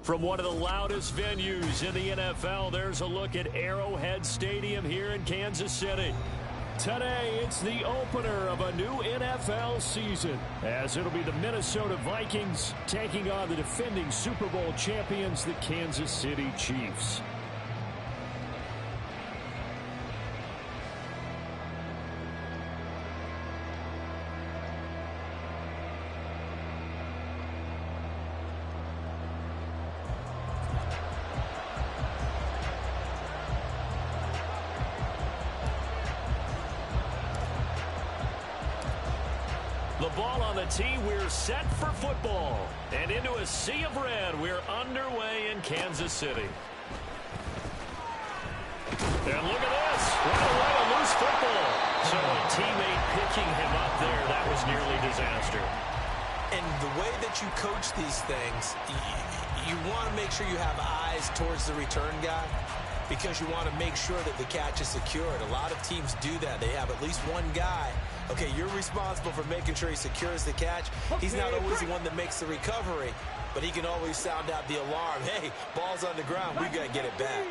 From one of the loudest venues in the NFL, there's a look at Arrowhead Stadium here in Kansas City. Today, it's the opener of a new NFL season, as it'll be the Minnesota Vikings taking on the defending Super Bowl champions, the Kansas City Chiefs. The ball on the tee, we're set for football. And into a sea of red, we're underway in Kansas City. And look at this, right away a loose football. So a teammate picking him up there, that was nearly disaster. And the way that you coach these things, you want to make sure you have eyes towards the return guy, because you want to make sure that the catch is secured. A lot of teams do that. They have at least one guy. Okay, you're responsible for making sure he secures the catch. He's not always the one that makes the recovery, but he can always sound out the alarm. Hey, ball's on the ground. We've got to get it back.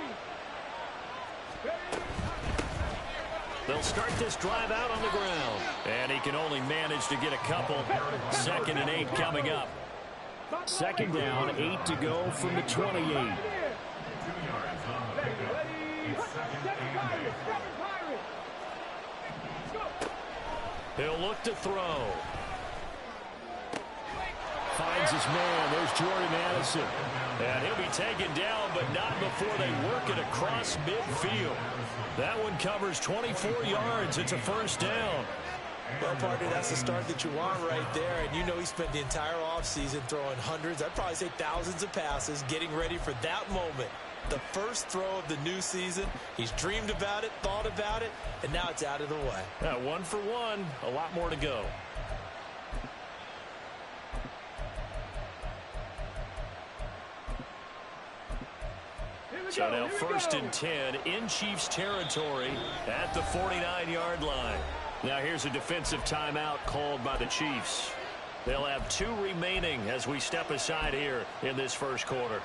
They'll start this drive out on the ground. And he can only manage to get a couple. 2nd and 8 coming up. 2nd down, 8 to go from the 28. He'll look to throw. Finds his man. There's Jordan Addison. And he'll be taken down, but not before they work it across midfield. That one covers 24 yards. It's a 1st down. Well, partner, that's the start that you want right there. And you know he spent the entire offseason throwing hundreds, I'd probably say thousands of passes, getting ready for that moment. The first throw of the new season. He's dreamed about it, thought about it, and now it's out of the way. 1 for 1. A lot more to go. So now 1st and 10 in Chiefs territory at the 49-yard line. Now here's a defensive timeout called by the Chiefs. They'll have 2 remaining as we step aside here in this 1st quarter.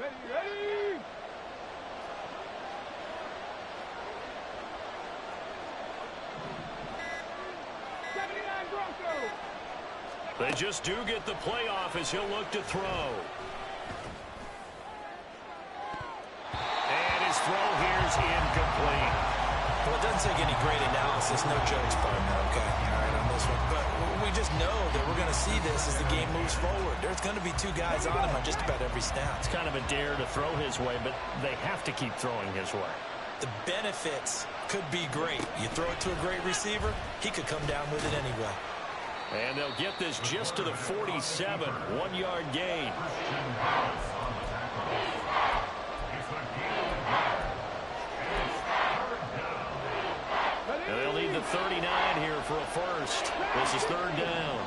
Ready! They just do get the playoff as he'll look to throw. And his throw here's incomplete. Well, it doesn't take any great analysis. No jokes, partner, okay? All right, on this one. But we just know that we're going to see this as the game moves forward. There's going to be 2 guys on him on just about every snap. It's kind of a dare to throw his way, but they have to keep throwing his way. The benefits could be great. You throw it to a great receiver, he could come down with it anyway. And they'll get this just to the 47, 1-yard gain. And they'll need the 39 here for a 1st. This is 3rd down.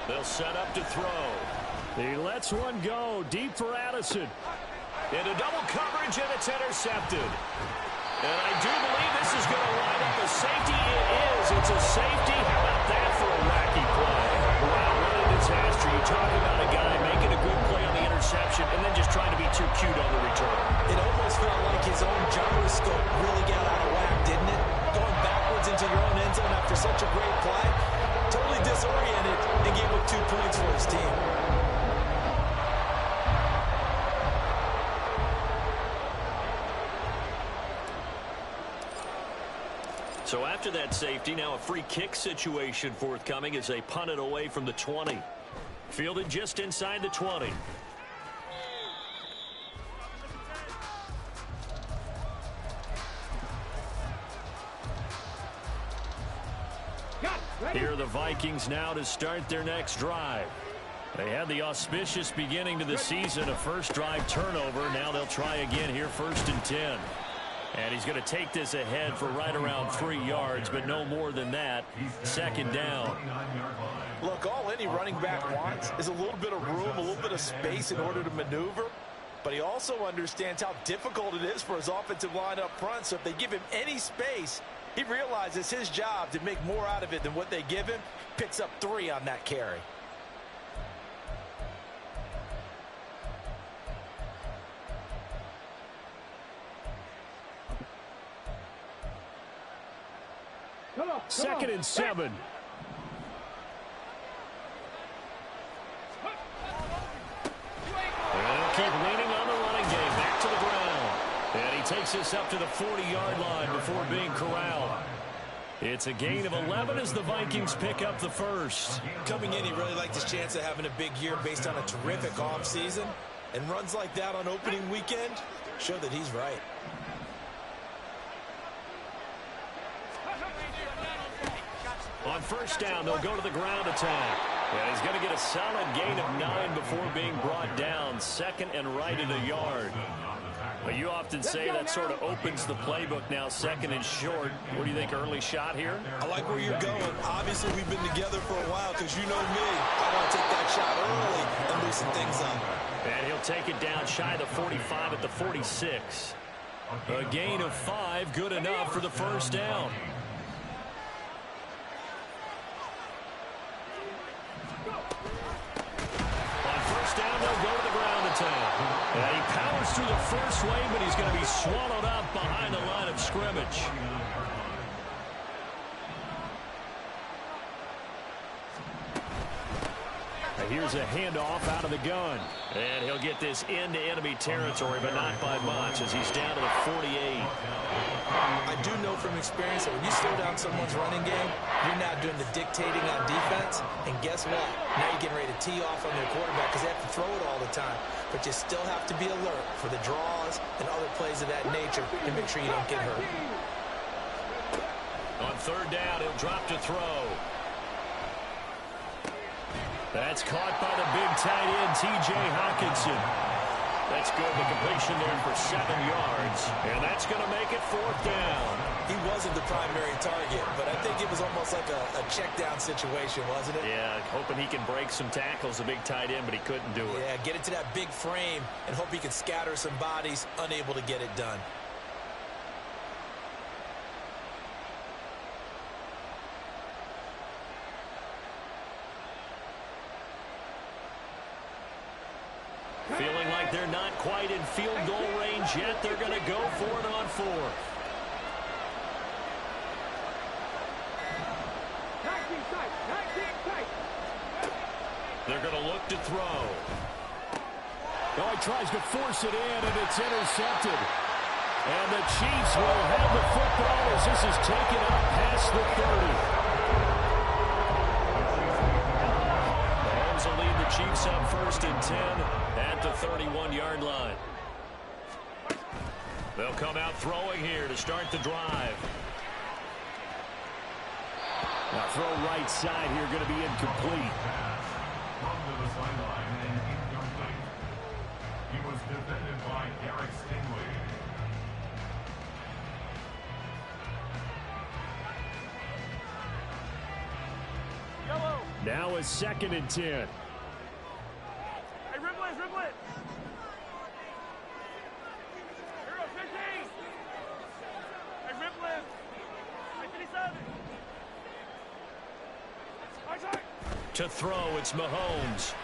They'll set up to throw. He lets one go deep for Addison. Into double coverage, and it's intercepted. And I do believe this is going to line up a safety. It is. It's a safety. How about that for a wacky play? Wow, what a disaster. You talk about a guy making a good play on the interception and then just trying to be too cute on the return. It almost felt like his own gyroscope really got out of whack, didn't it? Going backwards into your own end zone after such a great play. Totally disoriented and gave up 2 points for his team. So after that safety, now a free kick situation forthcoming as they punt it away from the 20. Fielded just inside the 20. Here are the Vikings now to start their next drive. They had the auspicious beginning to the season, a first drive turnover. Now they'll try again here, 1st and 10. And he's going to take this ahead for right around 3 yards, but no more than that. 2nd down. Look, all any running back wants is a little bit of room, a little bit of space in order to maneuver. But he also understands how difficult it is for his offensive line up front. So if they give him any space, he realizes his job to make more out of it than what they give him. Picks up 3 on that carry. Second and 7. They'll keep leaning on the running game. Back to the ground. And he takes this up to the 40-yard line before being corralled. It's a gain of 11 as the Vikings pick up the first. Coming in, he really liked his chance of having a big year based on a terrific offseason. And runs like that on opening weekend show that he's right. On first down, they'll go to the ground attack. And he's going to get a solid gain of 9 before being brought down. 2nd and right at a yard. But you often say that sort of opens the playbook now, 2nd and short. What do you think, early shot here? I like where you're going. Obviously, we've been together for a while because you know me. I want to take that shot early and loosen things up. And he'll take it down shy of the 45 at the 46. A gain of 5, good enough for the first down. Down, they'll go to the ground attack. And he powers through the first wave, but he's going to be swallowed up behind the line of scrimmage. And here's a handoff out of the gun. And he'll get this into enemy territory, but not by much as he's down to the 48. I do know from experience that when you slow down someone's running game, you're now doing the dictating on defense. And guess what? Now you're getting ready to tee off on their quarterback because they have to throw it all the time. But you still have to be alert for the draws and other plays of that nature to make sure you don't get hurt. On 3rd down, he'll drop to throw. That's caught by the big tight end, T.J. Hawkinson. That's good. The completion there for 7 yards. And that's going to make it 4th down. He wasn't the primary target, but I think it was almost like a check down situation, wasn't it? Yeah, hoping he can break some tackles, a big tight end, but he couldn't do it. Yeah, get it to that big frame and hope he can scatter some bodies, unable to get it done. Feeling like they're not quite in field goal range yet. They're going to go for it on 4th. They're going to look to throw. Oh, he tries to force it in, and it's intercepted. And the Chiefs will have the football as this is taken up past the 30. Mahomes will lead the Chiefs up 1st and 10 at the 31-yard line. They'll come out throwing here to start the drive. Now throw right side here, going to be incomplete. He was defended by Derek Stingley. Now a 2nd and 10. Hey, ribble it, ribble it. Here goes 15. Hey, ribble it. Hey, 57. To throw, it's Mahomes.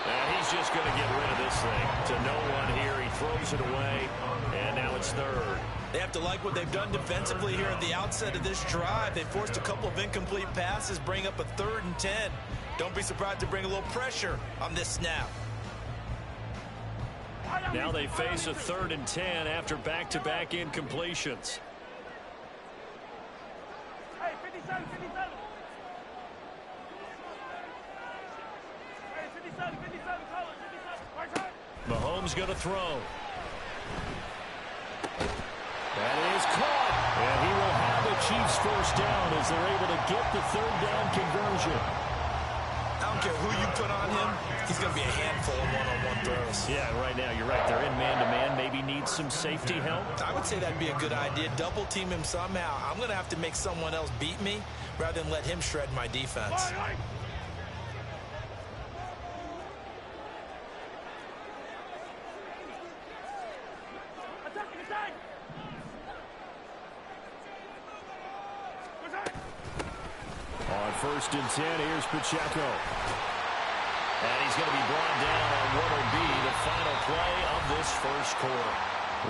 And he's just going to get rid of this thing. To no one here, he throws it away, and now it's 3rd. They have to like what they've done defensively here at the outset of this drive. They forced a couple of incomplete passes, bring up a 3rd and 10. Don't be surprised to bring a little pressure on this snap. Now they face a 3rd and 10 after back-to-back incompletions. Hey, 57, 57. Hey, 57, 57, color, 57. Right side. Mahomes going to throw. That is caught, and he will have it Chiefs first down as they're able to get the third down conversion. I don't care who you put on him, he's going to be a handful of one-on-one throws. Yeah, right now, you're right. They're in man-to-man. Maybe need some safety help. I would say that'd be a good idea. Double team him somehow. I'm going to have to make someone else beat me rather than let him shred my defense. On 1st and 10, here's Pacheco. And he's going to be brought down on what will be the final play of this first quarter.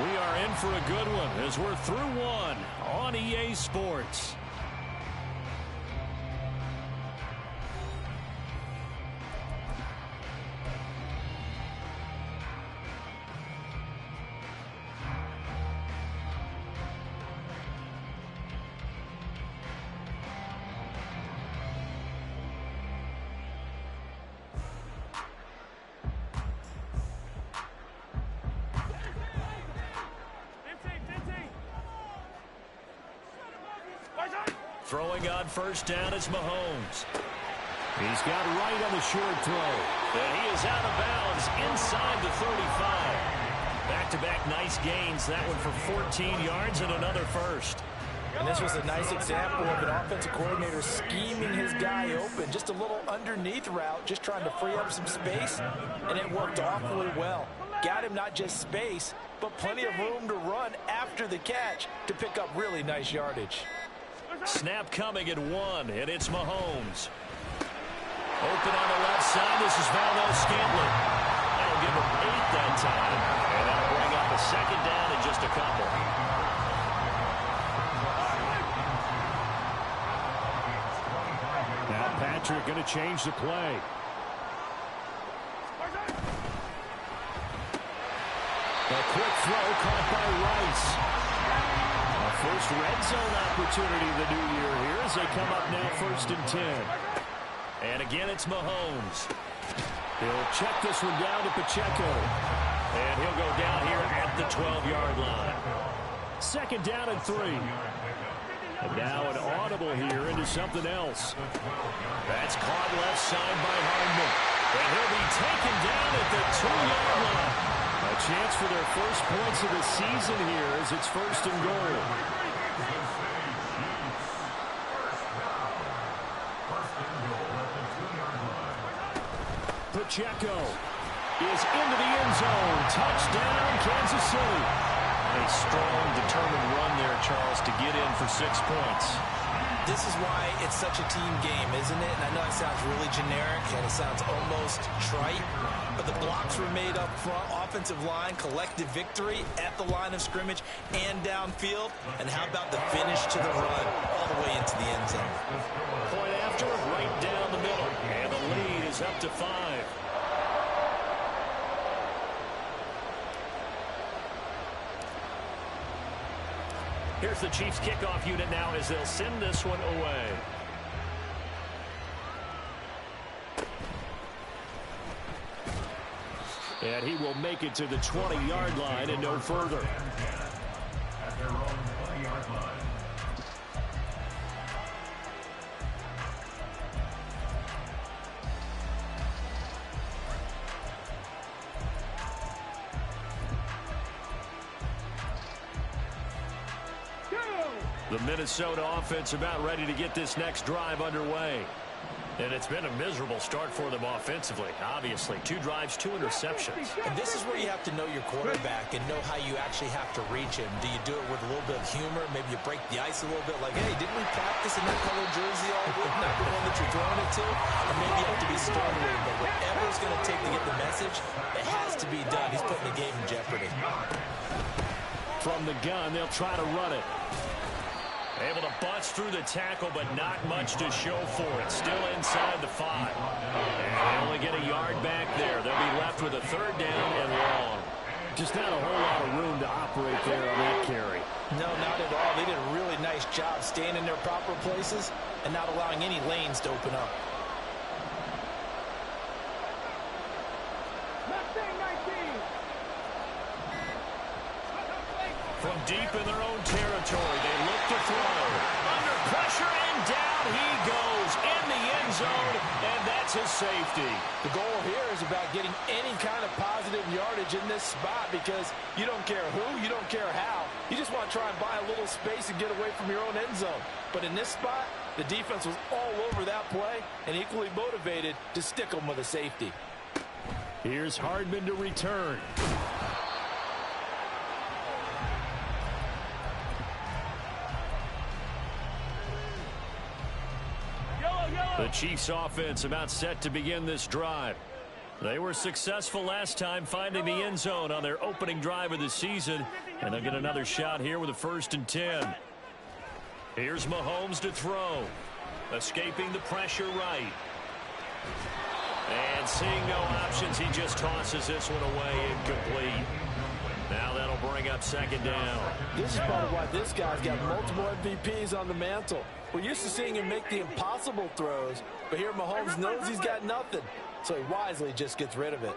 We are in for a good one as we're through one on EA Sports. Throwing on 1st down is Mahomes. He's got right on the short throw. And he is out of bounds inside the 35. Back-to-back nice gains. That one for 14 yards and another first. And this was a nice example of an offensive coordinator scheming his guy open. Just a little underneath route, just trying to free up some space, and it worked awfully well. Got him not just space, but plenty of room to run after the catch to pick up really nice yardage. Snap coming at 1, and it's Mahomes. Open on the left side. This is Valdez-Scantling. That'll give him 8 that time, and that'll bring up a 2nd down in just a couple. Now Patrick going to change the play. A quick throw caught by Rice. First red zone opportunity of the new year here as they come up now 1st and 10. And again, it's Mahomes. He'll check this one down to Pacheco. And he'll go down here at the 12-yard line. 2nd down and 3. And now an audible here into something else. That's caught left side by Hardman. And he'll be taken down at the 2-yard line. A chance for their first points of the season here as it's 1st and goal. Pacheco is into the end zone. Touchdown, Kansas City. A strong, determined run there, Charles, to get in for 6 points. This is why it's such a team game, isn't it? And I know it sounds really generic and it sounds almost trite, but the blocks were made up front, offensive line, collective victory at the line of scrimmage and downfield. And how about the finish to the run all the way into the end zone? Point after, right down the middle. And the lead is up to 5. Here's the Chiefs kickoff unit now as they'll send this one away. And he will make it to the 20-yard line and no further. At their own 20-yard line. The Minnesota offense about ready to get this next drive underway. And it's been a miserable start for them offensively, obviously. 2 drives, 2 interceptions. And this is where you have to know your quarterback and know how you actually have to reach him. Do you do it with a little bit of humor? Maybe you break the ice a little bit like, hey, didn't we practice in that colored jersey all week? Not the one that you're throwing it to? Or maybe you have to be stern with him. But whatever it's going to take to get the message, it has to be done. He's putting the game in jeopardy. From the gun, they'll try to run it. Able to bust through the tackle, but not much to show for it. Still inside the 5. And they only get a yard back there. They'll be left with a 3rd down and long. Just not a whole lot of room to operate there on that carry. No, not at all. They did a really nice job staying in their proper places and not allowing any lanes to open up. From deep in their own territory. They look to throw. Under pressure, and down he goes in the end zone, and that's his safety. The goal here is about getting any kind of positive yardage in this spot because you don't care who, you don't care how. You just want to try and buy a little space and get away from your own end zone. But in this spot, the defense was all over that play and equally motivated to stick them with a safety. Here's Hardman to return. The Chiefs offense about set to begin this drive. They were successful last time finding the end zone on their opening drive of the season, and they'll get another shot here with a 1st and 10. Here's Mahomes to throw. Escaping the pressure right. And seeing no options, he just tosses this one away incomplete. Now that'll bring up 2nd down. This is part of why this guy's got multiple MVPs on the mantle. We're used to seeing him make the impossible throws, but here Mahomes knows he's got nothing, so he wisely just gets rid of it.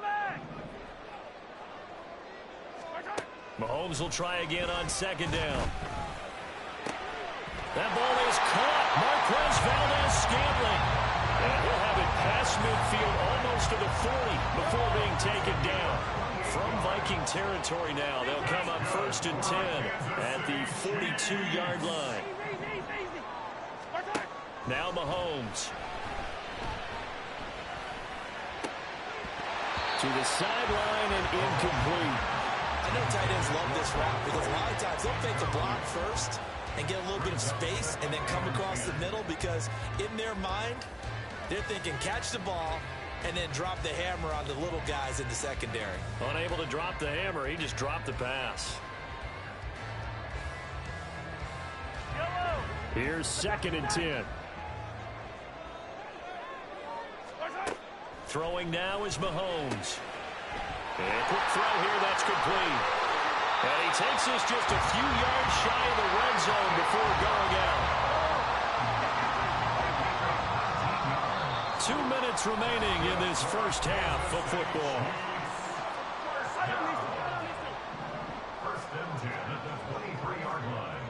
Mahomes will try again on 2nd down. That ball is caught. Marquez Valdez-Scantling. And he'll have it past midfield almost to the 40 before being taken down. From Viking territory now, they'll come up 1st and 10 at the 42-yard line. Now Mahomes. To the sideline and incomplete. I know tight ends love this route because a lot of times they'll fake the block first and get a little bit of space and then come across the middle because in their mind, they're thinking catch the ball and then drop the hammer on the little guys in the secondary. Unable to drop the hammer, he just dropped the pass. Here's 2nd and 10. Throwing now is Mahomes. And quick throw here, that's complete. And he takes this just a few yards shy of the red zone before going out. 2 minutes remaining in this first half of football. 1st and 10 at the 23-yard line.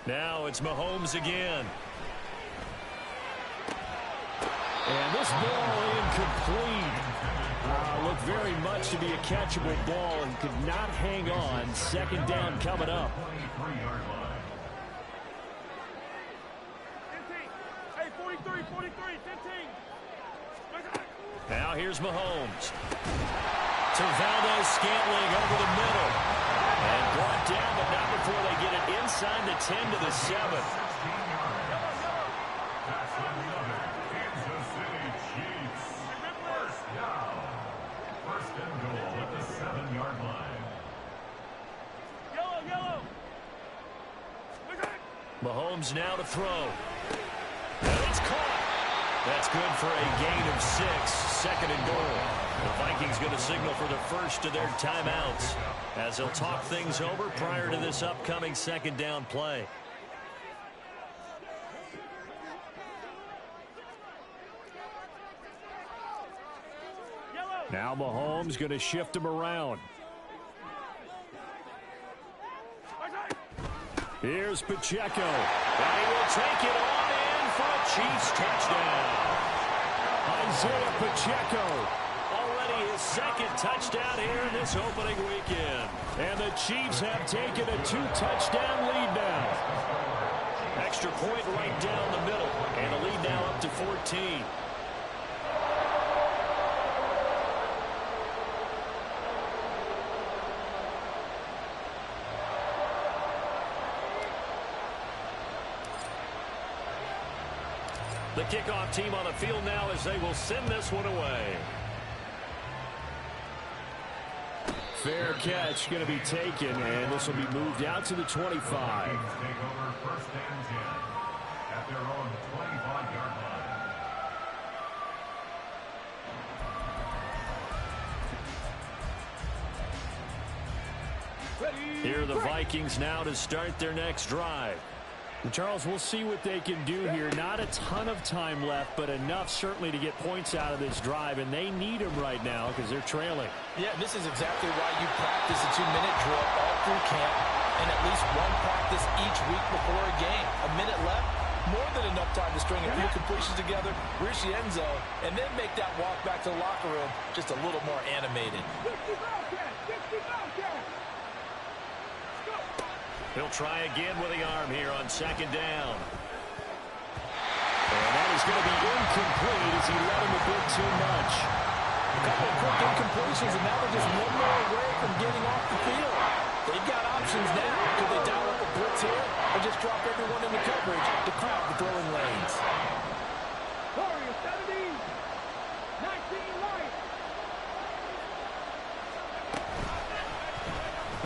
Now it's Mahomes again. And this ball incomplete. Looked very much to be a catchable ball and could not hang on. 2nd down coming up. 23-yard line. 15. Hey, 43, 15. Now here's Mahomes. To Valdez-Scantling over the middle. And brought down, but not before they get it inside the 10 to the 7. That's another Kansas City Chiefs. 1st down. 1st and goal at the 7-yard line. Yellow. Mahomes now to throw. And it's caught. That's good for a gain of 6. 2nd and goal. The Vikings going to signal for the first of their timeouts as they'll talk things over prior to this upcoming 2nd down play. Now Mahomes going to shift him around. Here's Pacheco. And he will take it on in for a Chiefs touchdown. Isaiah Pacheco. Already his 2nd touchdown here in this opening weekend. And the Chiefs have taken a 2-touchdown lead now. Extra point right down the middle. And the lead now up to 14. The kickoff team on the field now as they will send this one away. Fair catch going to be taken, and this will be moved out to the 25. Take over 1st and 10 at their own 25-yard line. Here are the Vikings now to start their next drive. Charles, we'll see what they can do here. Not a ton of time left, but enough certainly to get points out of this drive, and they need them right now because they're trailing. Yeah, this is exactly why you practice a 2-minute drill all through camp and at least one practice each week before a game. A minute left, more than enough time to string a few completions together, reach the end zone, and then make that walk back to the locker room just a little more animated. He'll try again with the arm here on second down. And that is going to be incomplete as he let him a bit too much. A couple of quick incompletions, and now they're just one more away from getting off the field. They've got options now. Could they dial up a blitz here or just drop everyone into coverage to crowd the throwing lanes? Warriors 17, 19 right.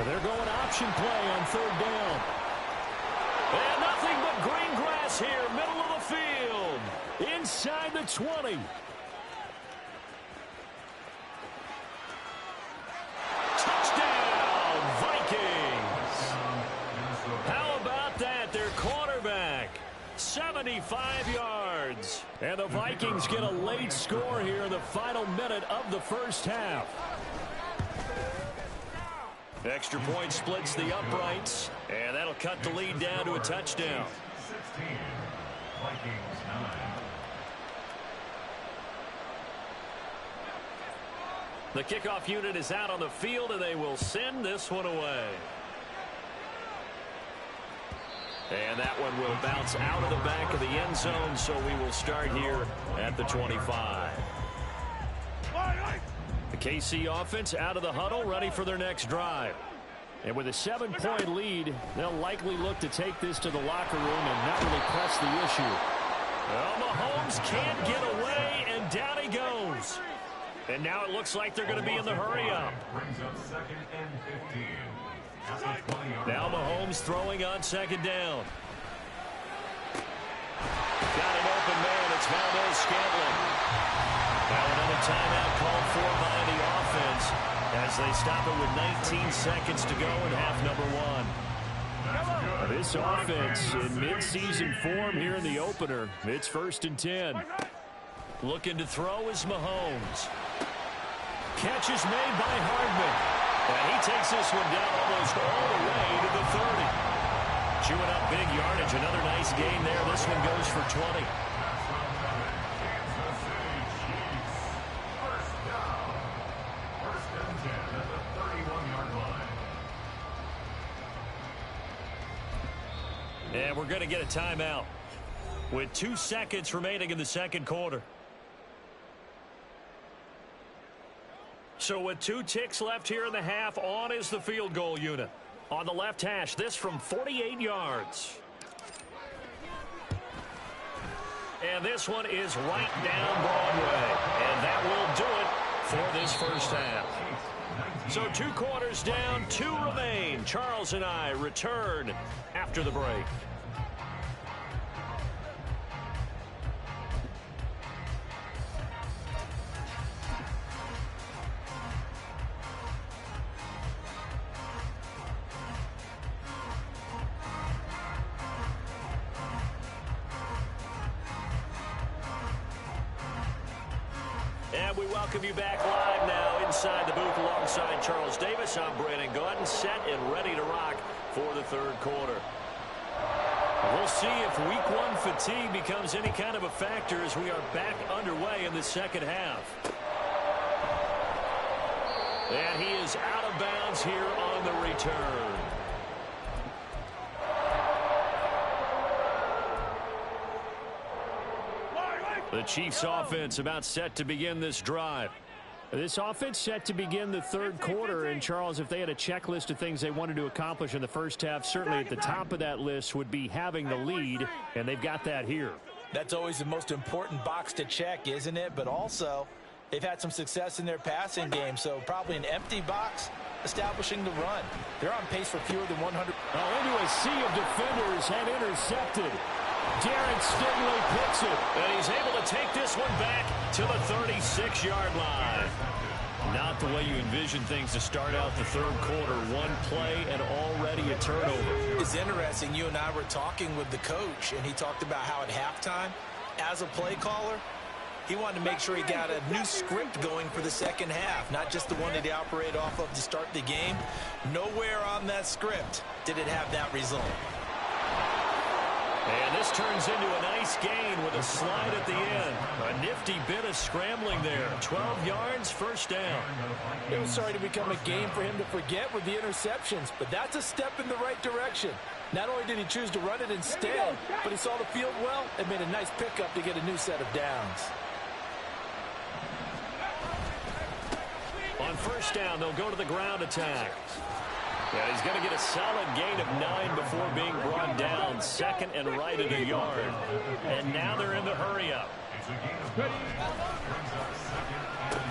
They're going option play on third down. And nothing but green grass here, middle of the field. Inside the 20. Touchdown, Vikings. How about that? Their quarterback, 75 yards. And the Vikings get a late score here in the final minute of the first half. Extra point splits the uprights, and that'll cut the lead down to a touchdown. 16. Vikings 9. The kickoff unit is out on the field, and they will send this one away. And that one will bounce out of the back of the end zone, so we will start here at the 25. The KC offense out of the huddle, ready for their next drive. And with a 7-point lead, they'll likely look to take this to the locker room and not really press the issue. Well, Mahomes can't get away, and down he goes. And now it looks like they're going to be in the hurry-up. Brings up 2nd and 15. At the 20-yard Now Mahomes throwing on second down. Got an open man. It's Valdez-Scantling. Now another timeout called for by the offense as they stop it with 19 seconds to go in half number one. This offense in mid-season form here in the opener. It's 1st and 10. Looking to throw is Mahomes. Catch is made by Hardman. And he takes this one down almost all the way to the 30. Chewing up big yardage. Another nice gain there. This one goes for 20. And we're going to get a timeout with 2 seconds remaining in the second quarter. So with 2 ticks left here in the half, on is the field goal unit. On the left hash, this from 48 yards. And this one is right down Broadway. And that will do it for this first half. So 2 quarters down, 2 remain. Charles and I return after the break. And we welcome you back live now inside the booth alongside Charles Davis. I'm Brandon Gordon, set and ready to rock for the third quarter. We'll see if week 1 fatigue becomes any kind of a factor as we are back underway in the second half. And he is out of bounds here on the return. The Chiefs offense about set to begin this drive. This offense set to begin the third quarter. And, Charles, if they had a checklist of things they wanted to accomplish in the first half, certainly at the top of that list would be having the lead, and they've got that here. That's always the most important box to check, isn't it? But also, they've had some success in their passing game, so probably an empty box establishing the run. They're on pace for fewer than 100. Into a sea of defenders and intercepted. Darren Stingley picks it. And he's able to take this one back to the 36-yard line. Not the way you envision things to start out the third quarter. One play and already a turnover. It's interesting. You and I were talking with the coach, and he talked about how at halftime, as a play caller, he wanted to make sure he got a new script going for the second half, not just the one that he operated off of to start the game. Nowhere on that script did it have that result. And this turns into a nice gain with a slide at the end. A nifty bit of scrambling there. 12 yards, first down. It was starting to become a game for him to forget with the interceptions, but that's a step in the right direction. Not only did he choose to run it instead, but he saw the field well and made a nice pickup to get a new set of downs. On first down, they'll go to the ground attack. Yeah, he's going to get a solid gain of 9 before being brought down. Second and right at a yard. And now they're in the hurry-up.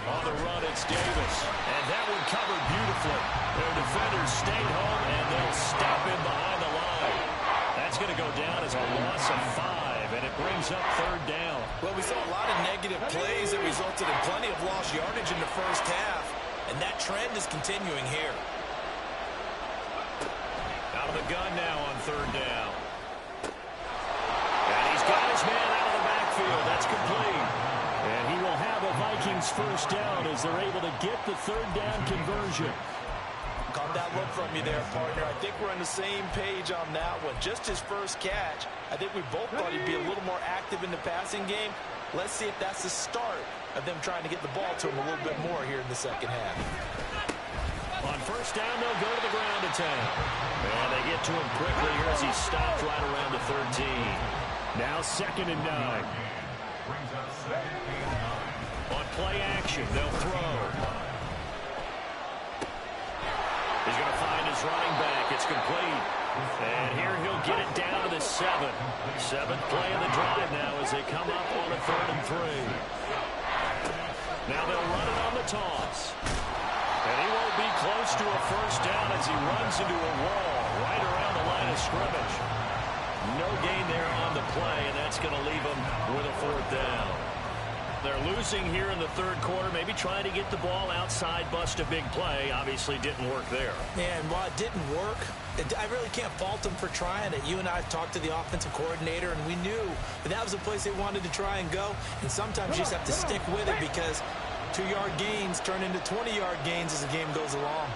On the run, it's Davis. And that one covered beautifully. Their defenders stayed home, and they'll stop in behind the line. That's going to go down as a loss of 5, and it brings up third down. Well, we saw a lot of negative plays that resulted in plenty of lost yardage in the first half, and that trend is continuing here. Out of the gun now on third down. And he's got his man out of the backfield. That's complete. And he will have a Vikings first down as they're able to get the third down conversion. Caught that look from you there, partner. I think we're on the same page on that one. Just his first catch. I think we both thought he'd be a little more active in the passing game. Let's see if that's the start of them trying to get the ball to him a little bit more here in the second half. On first down, they'll go to the ground attack. And they get to him quickly here as he stopped right around the 13. Now second and 9. On play action, they'll throw. He's going to find his running back. It's complete. And here he'll get it down to the 7. 7th play of the drive now as they come up on a 3rd and 3. Now they'll run it on the toss. And he won't be close to a first down as he runs into a wall right around the line of scrimmage. No gain there on the play, and that's going to leave him with a 4th down. They're losing here in the third quarter, maybe trying to get the ball outside, bust a big play. Obviously didn't work there. And while it didn't work, I really can't fault them for trying it. You and I have talked to the offensive coordinator, and we knew that was the place they wanted to try and go. And sometimes you just have to stick with it because 2-yard gains turn into 20-yard gains as the game goes along.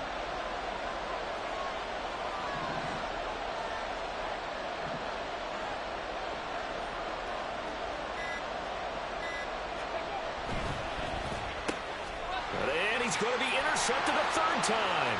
And he's going to be intercepted a 3rd time.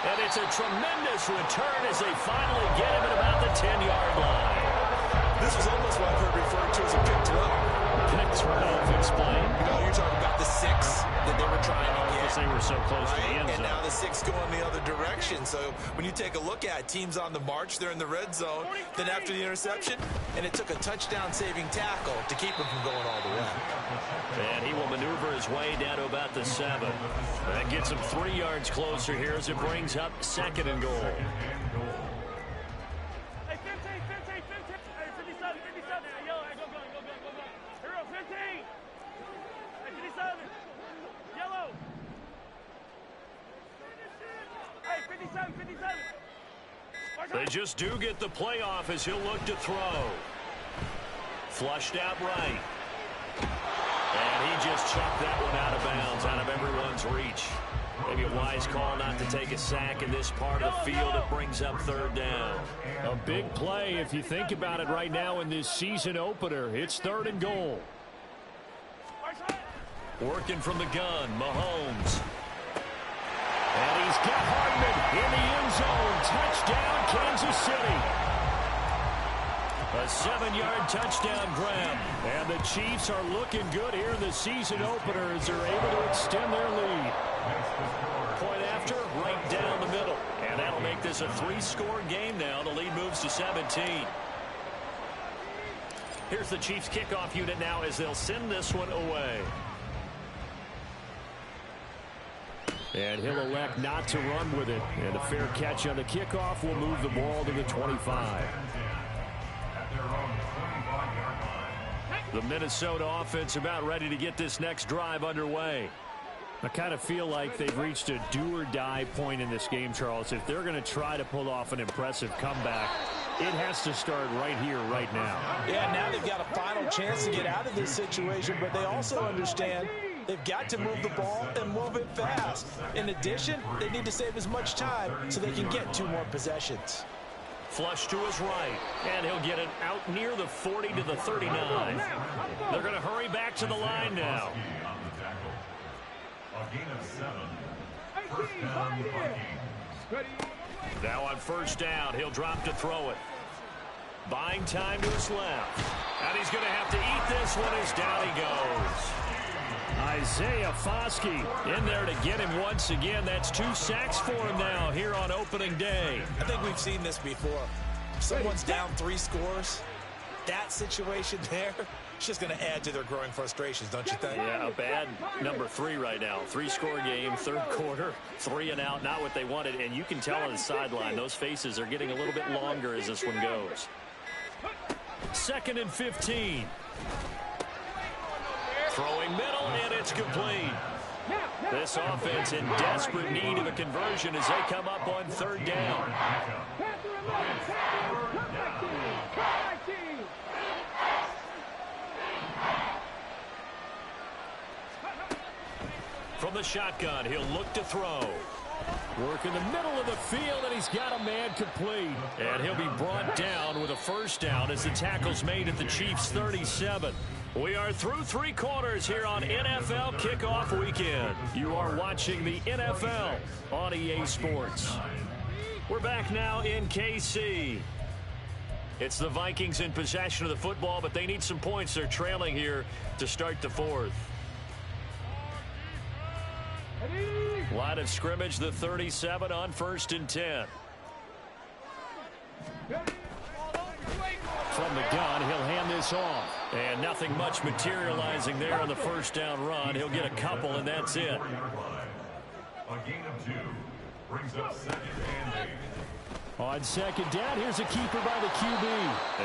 And it's a tremendous return as they finally get him at about the 10-yard line. This was almost what I've heard referred to as a pick 12. Pick 12, explain. You know, you're talking about the 6 that they were trying to get. Because they were so close to the end zone. And now the 6 going the other direction. So when you take a look at teams on the march, they're in the red zone. Then after the interception, and it took a touchdown-saving tackle to keep him from going all the way. And he will maneuver his way down to about the 7. That gets him 3 yards closer here as it brings up 2nd and goal. Hey, 15, 15, 15. Hey, 57, 57. Hey, yellow, hey, go. Hero, 15. Hey, 57. Yellow. Hey, 57, 57. They just do get the playoff as he'll look to throw. Flushed out right. And he just chucked that one out of bounds, out of everyone's reach. Maybe a wise call not to take a sack in this part of the field. It brings up 3rd down. A big play if you think about it right now in this season opener. It's 3rd and goal. Working from the gun, Mahomes. And he's got Hardman in the end zone. Touchdown, Kansas City. A 7-yard touchdown grab. And the Chiefs are looking good here in the season opener as they're able to extend their lead. Point after, right down the middle. And that'll make this a 3-score game now. The lead moves to 17. Here's the Chiefs kickoff unit now as they'll send this one away. And he'll elect not to run with it. And a fair catch on the kickoff will move the ball to the 25. The Minnesota offense about ready to get this next drive underway. I kind of feel like they've reached a do-or-die point in this game, Charles. If they're going to try to pull off an impressive comeback, it has to start right here, right now. Yeah, now they've got a final chance to get out of this situation, but they also understand they've got to move the ball and move it fast. In addition, they need to save as much time so they can get 2 more possessions. Flush to his right, and he'll get it out near the 40 to the 39. They're going to hurry back to the line now. A gain of 7. First down, Vikings. Now on first down, he'll drop to throw it. Buying time to his left. And he's going to have to eat this one as down he goes. Isaiah Foskey in there to get him once again. That's 2 sacks for him now here on opening day. I think we've seen this before. If someone's down 3 scores, that situation there, it's just going to add to their growing frustrations, don't you think? Yeah, a bad number 3 right now. 3-score game, third quarter, 3 and out, not what they wanted. And you can tell on the sideline, those faces are getting a little bit longer as this one goes. 2nd and 15. Throwing middle, and it's complete. This offense in desperate need of a conversion as they come up on third down. From the shotgun, he'll look to throw. Work in the middle of the field, and he's got a man complete. And he'll be brought down with a first down as the tackle's made at the Chiefs' 37. We are through 3 quarters here on NFL Kickoff Weekend. You are watching the NFL on EA Sports. We're back now in KC. It's the Vikings in possession of the football, but they need some points. They're trailing here to start the 4th. Line of scrimmage, the 37 on 1st and 10. From the gun, he'll hand this off. And nothing much materializing there on the first down run. He'll get a couple, and that's it. A gain of 2 brings up 2nd and 8. On 2nd down, here's a keeper by the QB.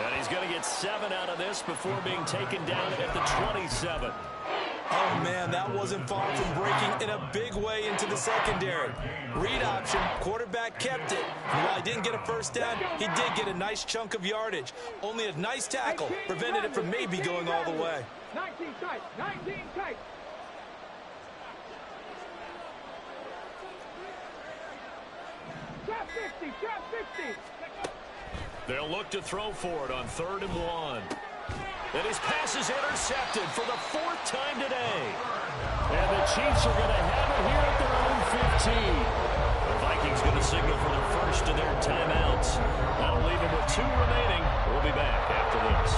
And he's going to get 7 out of this before being taken down at the 27. Oh, man, that wasn't far from breaking in a big way into the secondary. Read option, quarterback kept it. And while he didn't get a first down, he did get a nice chunk of yardage. Only a nice tackle prevented it from maybe going all the way. 19 tight, 19 tight. Trap 50, trap 50. They'll look to throw for it on 3rd and 1. And his pass is intercepted for the 4th time today. And the Chiefs are going to have it here at their own 15. The Vikings going to signal for their first of their timeouts. That'll leave them with 2 remaining. We'll be back after this.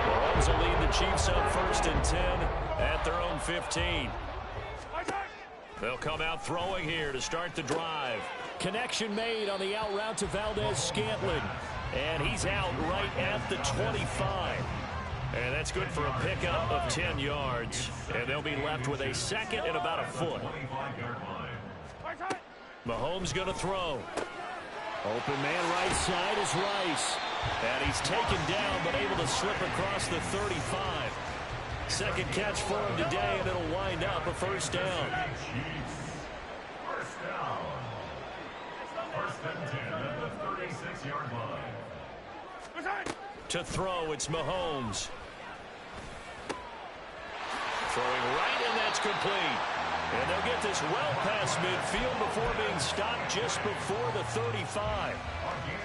Mahomes will lead the Chiefs on 1st and 10 at their own 15. They'll come out throwing here to start the drive. Connection made on the out route to Valdez-Scantling. And he's out right at the 25. And that's good for a pickup of 10 yards. And they'll be left with a 2nd and about a foot. Mahomes going to throw. Open man right side is Rice. And he's taken down but able to slip across the 35. 2nd catch for him today, and it'll wind up a first down. First down. 1st and 10 at the 36-yard line. To throw, it's Mahomes. Throwing right, and that's complete. And they'll get this well past midfield before being stopped just before the 35.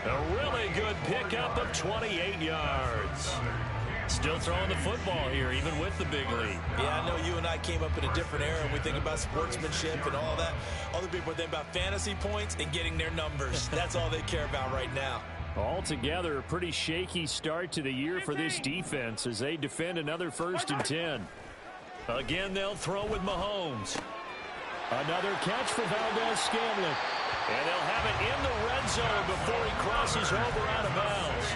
A really good pickup of 28 yards. Still throwing the football here, even with the big lead. Yeah, I know you and I came up in a different era, and we think about sportsmanship and all that. Other people think about fantasy points and getting their numbers. That's all they care about right now. Altogether, a pretty shaky start to the year for this defense as they defend another 1st and 10. Again, they'll throw with Mahomes. Another catch for Valdez-Scantling. And they'll have it in the red zone before he crosses over out of bounds.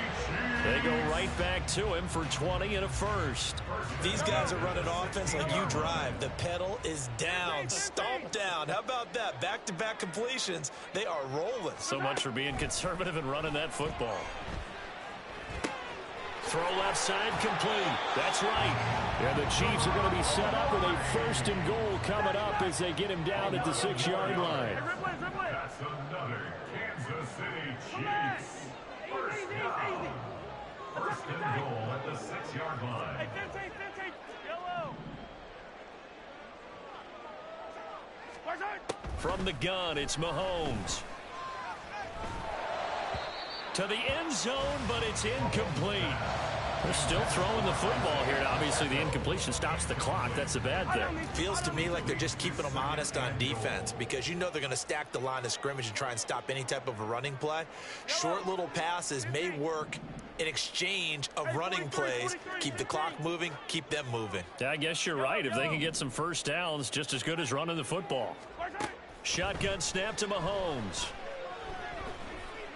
They go right back to him for 20 and a first. These guys are running offense like you drive. The pedal is down, stomped down. How about that? Back-to-back completions. They are rolling. So much for being conservative and running that football. Throw left side complete. That's right. And the Chiefs are going to be set up with a 1st and goal coming up as they get him down at the 6-yard line. That's another Kansas City Chiefs. First down. 1st and goal at the 6-yard line. Hey, 15, yellow. From the gun, it's Mahomes. To the end zone, but it's incomplete. They're still throwing the football here. Obviously, the incompletion stops the clock. That's a bad thing. Feels to me like they're just keeping them honest on defense because you know they're going to stack the line of scrimmage and try and stop any type of a running play. Short little passes may work in exchange of running plays. Keep the clock moving, keep them moving. Yeah, I guess you're right. If they can get some first downs, just as good as running the football. Shotgun snap to Mahomes.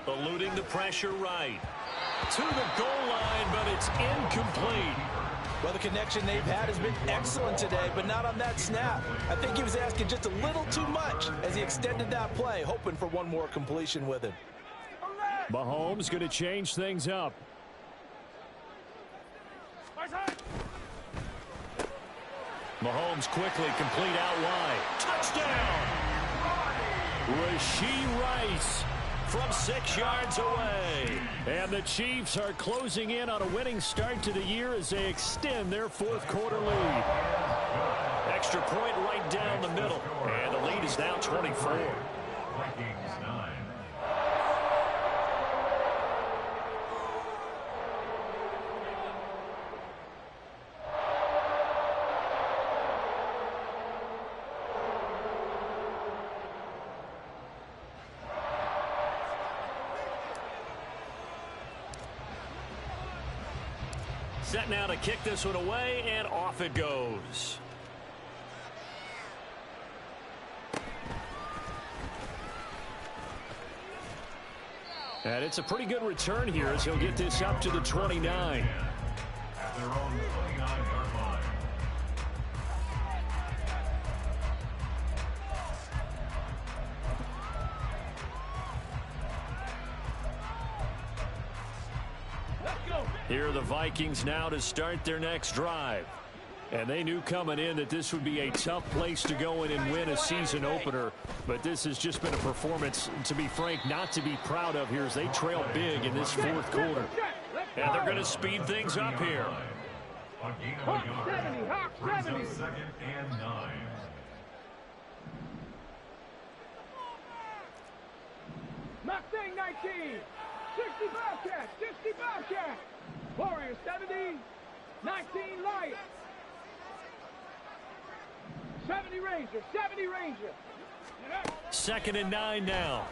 Eluding the pressure right. To the goal line, but it's incomplete. Well, the connection they've had has been excellent today, but not on that snap. I think he was asking just a little too much as he extended that play, hoping for one more completion with it. Mahomes going to change things up. Mahomes quickly complete out wide. Touchdown! Rashee Rice from 6 yards away. And the Chiefs are closing in on a winning start to the year as they extend their 4th quarter lead. Extra point right down the middle. And the lead is now 24. Vikings 9. Set now to kick this one away, and off it goes. And it's a pretty good return here as he'll get this up to the 29. At their own 29-yard line. Here are the Vikings now to start their next drive. And they knew coming in that this would be a tough place to go in and win a season opener. But this has just been a performance, to be frank, not to be proud of here as they trail big in this 4th quarter. And they're going to speed things up here. A gain of a yard. Brings up 2nd and 9. Mustang 19, 60 Bobcat, 60 Bobcat. Warrior 70, 19 Light. 70 Ranger, 70 Ranger. 2nd and 9 now.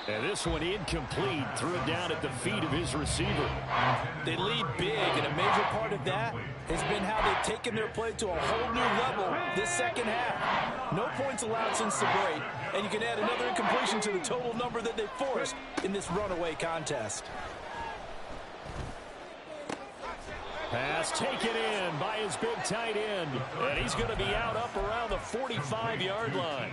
And this one incomplete. Threw it down at the feet of his receiver. They lead big, and a major part of that has been how they've taken their play to a whole new level this second half. No points allowed since the break, and you can add another incompletion to the total number that they forced in this runaway contest. Pass taken in by his big tight end. And he's going to be out up around the 45-yard line.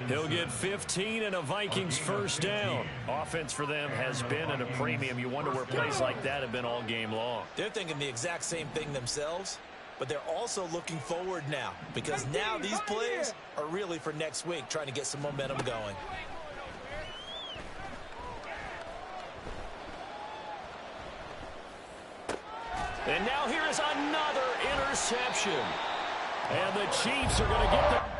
He'll get 15 and a Vikings 1st down. Offense for them has been at a premium. You wonder where plays like that have been all game long. They're thinking the exact same thing themselves, but they're also looking forward now because now these plays are really for next week, trying to get some momentum going. And now here is another interception. And the Chiefs are going to get the...